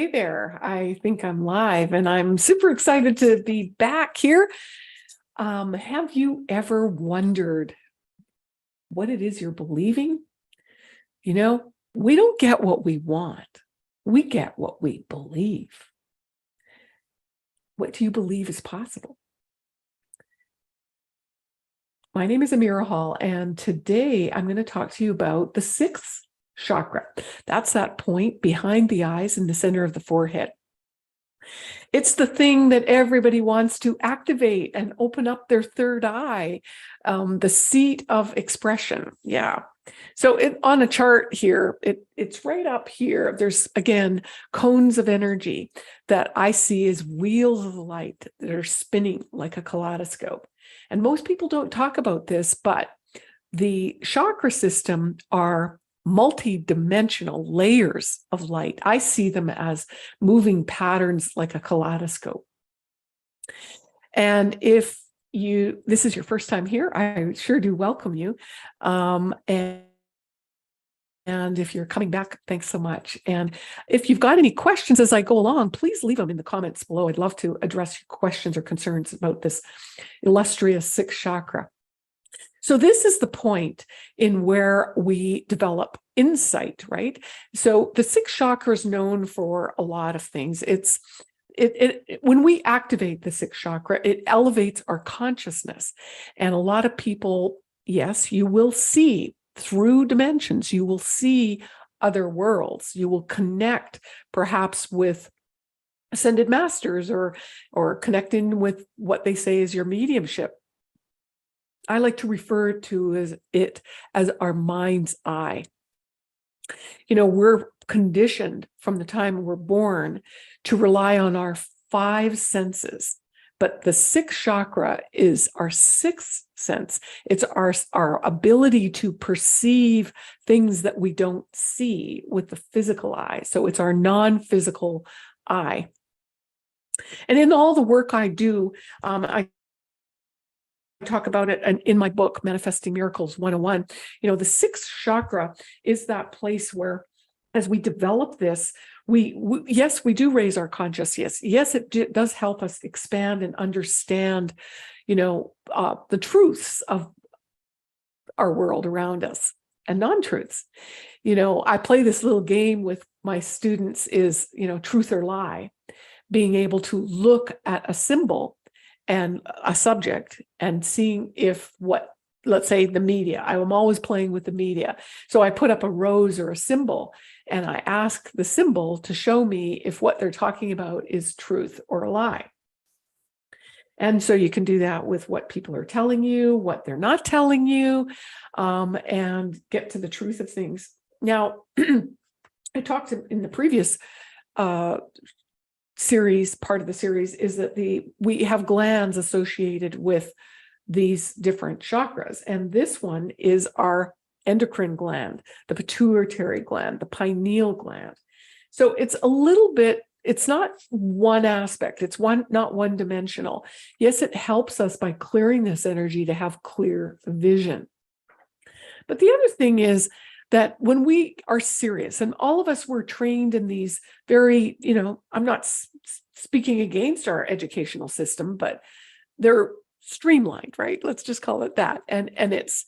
Hey there, I think I'm live and I'm super excited to be back here. Have you ever wondered what it is you're believing? We don't get what we want. We get what we believe. What do you believe is possible? My name is Amira Hall, and today I'm going to talk to you about the sixth chakra. That's that point behind the eyes in the center of the forehead. It's the thing that everybody wants to activate and open up their third eye, the seat of expression. Yeah. So on a chart here, it's right up here. There's, again, cones of energy that I see as wheels of light that are spinning like a kaleidoscope. And most people don't talk about this, but the chakra system are multi-dimensional layers of light. I see them as moving patterns like a kaleidoscope. And if this is your first time here, I sure do welcome you. And if you're coming back, thanks so much. And if you've got any questions as I go along, please leave them in the comments below. I'd love to address your questions or concerns about this illustrious sixth chakra. So this is the point in where we develop insight, right? So the sixth chakra is known for a lot of things. When we activate the sixth chakra, it elevates our consciousness. And a lot of people, yes, you will see through dimensions, you will see other worlds, you will connect perhaps with ascended masters or connecting with what they say is your mediumship. I like to refer to it as our mind's eye. We're conditioned from the time we're born to rely on our five senses, but the sixth chakra is our sixth sense. It's our ability to perceive things that we don't see with the physical eye. So it's our non-physical eye. And in all the work I do, I talk about it in my book, Manifesting Miracles 101. The sixth chakra is that place where, as we develop this, yes, we do raise our consciousness. Yes, it does help us expand and understand, the truths of our world around us and non-truths. I play this little game with my students is, truth or lie, being able to look at a symbol and a subject and seeing if let's say the media, I'm always playing with the media. So I put up a rose or a symbol and I ask the symbol to show me if what they're talking about is truth or a lie. And so you can do that with what people are telling you, what they're not telling you, and get to the truth of things. Now, I talked in the previous part of the series is that we have glands associated with these different chakras. And this one is our endocrine gland, the pituitary gland, the pineal gland. So it's not one aspect. It's not one dimensional. Yes, it helps us by clearing this energy to have clear vision. But the other thing is that when we are serious, and all of us were trained in these very, I'm not speaking against our educational system, but they're streamlined, right? Let's just call it that. And it's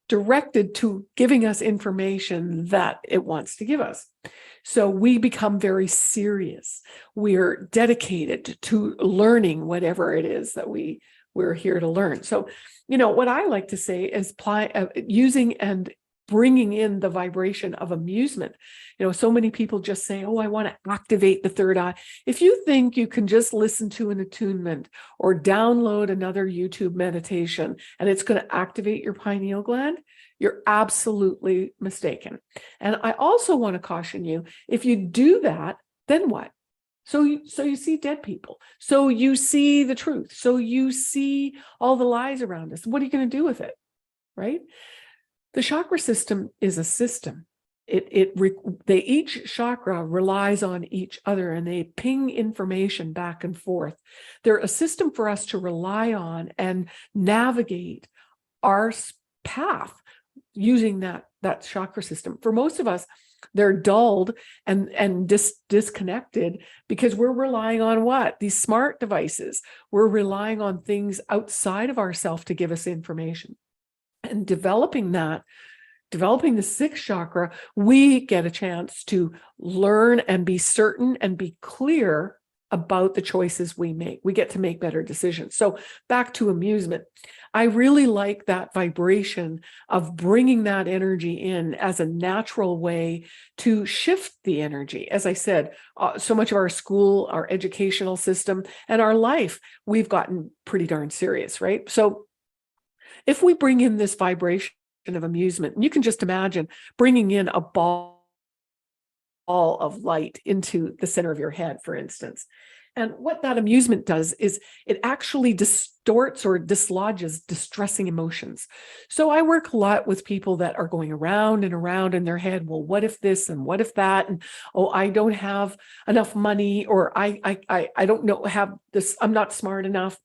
directed to giving us information that it wants to give us. So we become very serious. We're dedicated to learning whatever it is that we're here to learn. So, what I like to say is using and bringing in the vibration of amusement. So many people just say, oh, I want to activate the third eye. If you think you can just listen to an attunement or download another YouTube meditation and it's going to activate your pineal gland, you're absolutely mistaken. And I also want to caution you, if you do that, then what? So you see dead people. So you see the truth. So you see all the lies around us. What are you going to do with it? Right? The chakra system is a system. Each chakra relies on each other and they ping information back and forth. They're a system for us to rely on and navigate our path using that chakra system. For most of us, They're dulled and disconnected because we're relying on what? These smart devices. We're relying on things outside of ourselves to give us information. And developing the sixth chakra, we get a chance to learn and be certain and be clear about the choices we make. We get to make better decisions. So back to amusement. I really like that vibration of bringing that energy in as a natural way to shift the energy. As I said, so much of our school, our educational system, and our life, we've gotten pretty darn serious, right? So if we bring in this vibration of amusement, and you can just imagine bringing in a ball of light into the center of your head, for instance. And what that amusement does is it actually distorts or dislodges distressing emotions. So I work a lot with people that are going around and around in their head. Well, what if this and what if that? And oh, I don't have enough money, or I don't know, have this, I'm not smart enough.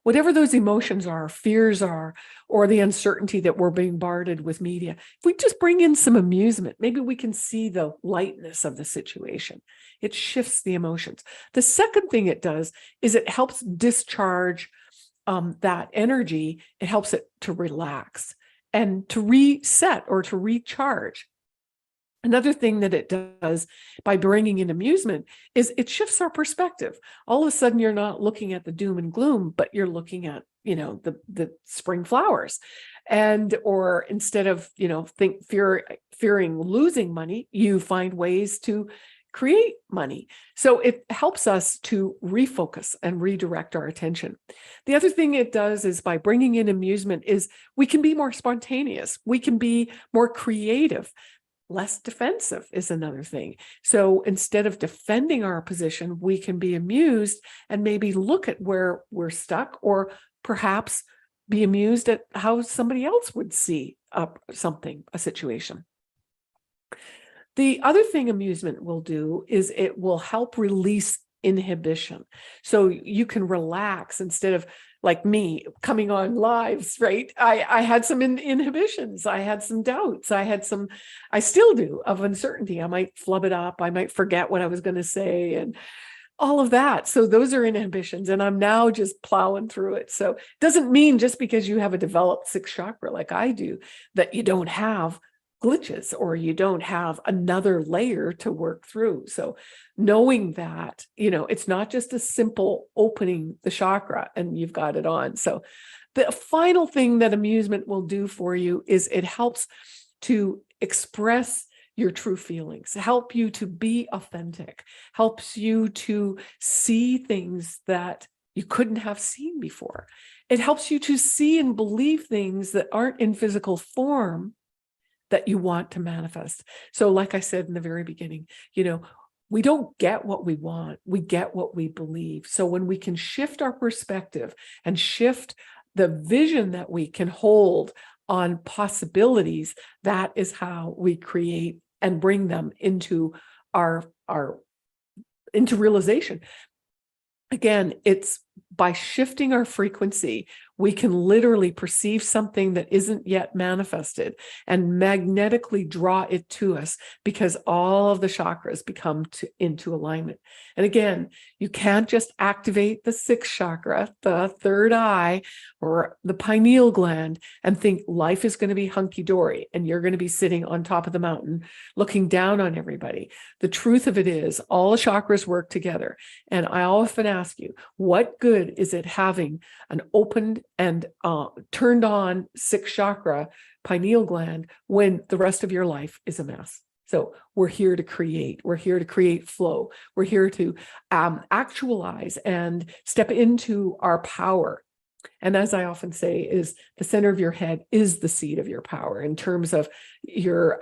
Whatever those emotions are, fears are, or the uncertainty that we're being bombarded with media, if we just bring in some amusement, maybe we can see the lightness of the situation. It shifts the emotions. The second thing it does is it helps discharge that energy. It helps it to relax and to reset or to recharge. Another thing that it does by bringing in amusement is it shifts our perspective. All of a sudden, you're not looking at the doom and gloom, but you're looking at, the spring flowers. And, or instead of, fearing losing money, you find ways to create money. So it helps us to refocus and redirect our attention. The other thing it does is by bringing in amusement is we can be more spontaneous. We can be more creative. Less defensive is another thing. So instead of defending our position, we can be amused and maybe look at where we're stuck, or perhaps be amused at how somebody else would see a situation. The other thing amusement will do is it will help release inhibition. So you can relax instead of, like me, coming on lives, right? I had some inhibitions. I had some doubts. I still do, of uncertainty. I might flub it up. I might forget what I was going to say and all of that. So those are inhibitions. And I'm now just plowing through it. So it doesn't mean just because you have a developed sixth chakra like I do, that you don't have glitches or you don't have another layer to work through. So knowing that, it's not just a simple opening the chakra and you've got it on. So the final thing that amusement will do for you is it helps to express your true feelings, help you to be authentic, helps you to see things that you couldn't have seen before. It helps you to see and believe things that aren't in physical form that you want to manifest. So like I said in the very beginning, we don't get what we want, we get what we believe. So when we can shift our perspective and shift the vision that we can hold on possibilities, that is how we create and bring them into into realization. Again, it's by shifting our frequency, we can literally perceive something that isn't yet manifested and magnetically draw it to us, because all of the chakras become into alignment. And again, you can't just activate the sixth chakra, the third eye, or the pineal gland and think life is going to be hunky-dory and you're going to be sitting on top of the mountain looking down on everybody. The truth of it is all the chakras work together. And I often ask you, what good is it having an opened and turned on sixth chakra, pineal gland, when the rest of your life is a mess? So we're here to create. We're here to create flow. We're here to actualize and step into our power. And as I often say, is the center of your head is the seat of your power, in terms of your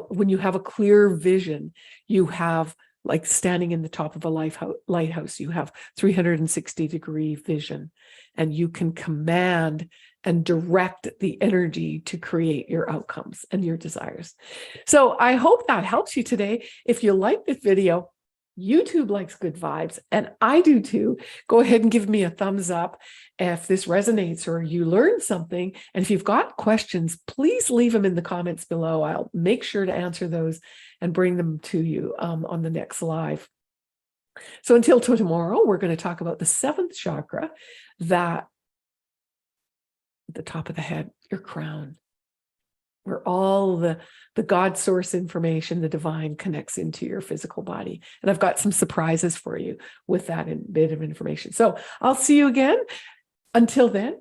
when you have a clear vision, you have, like standing in the top of a lighthouse, you have 360-degree vision, and you can command and direct the energy to create your outcomes and your desires. So I hope that helps you today. If you like this video, YouTube likes good vibes, and I do too. Go ahead and give me a thumbs up if this resonates or you learned something. And if you've got questions, please leave them in the comments below. I'll make sure to answer those and bring them to you on the next live. So until tomorrow, we're going to talk about the 7th chakra, that at the top of the head, your crown, where all the God source information, the divine, connects into your physical body. And I've got some surprises for you with that bit of information. So I'll see you again. Until then,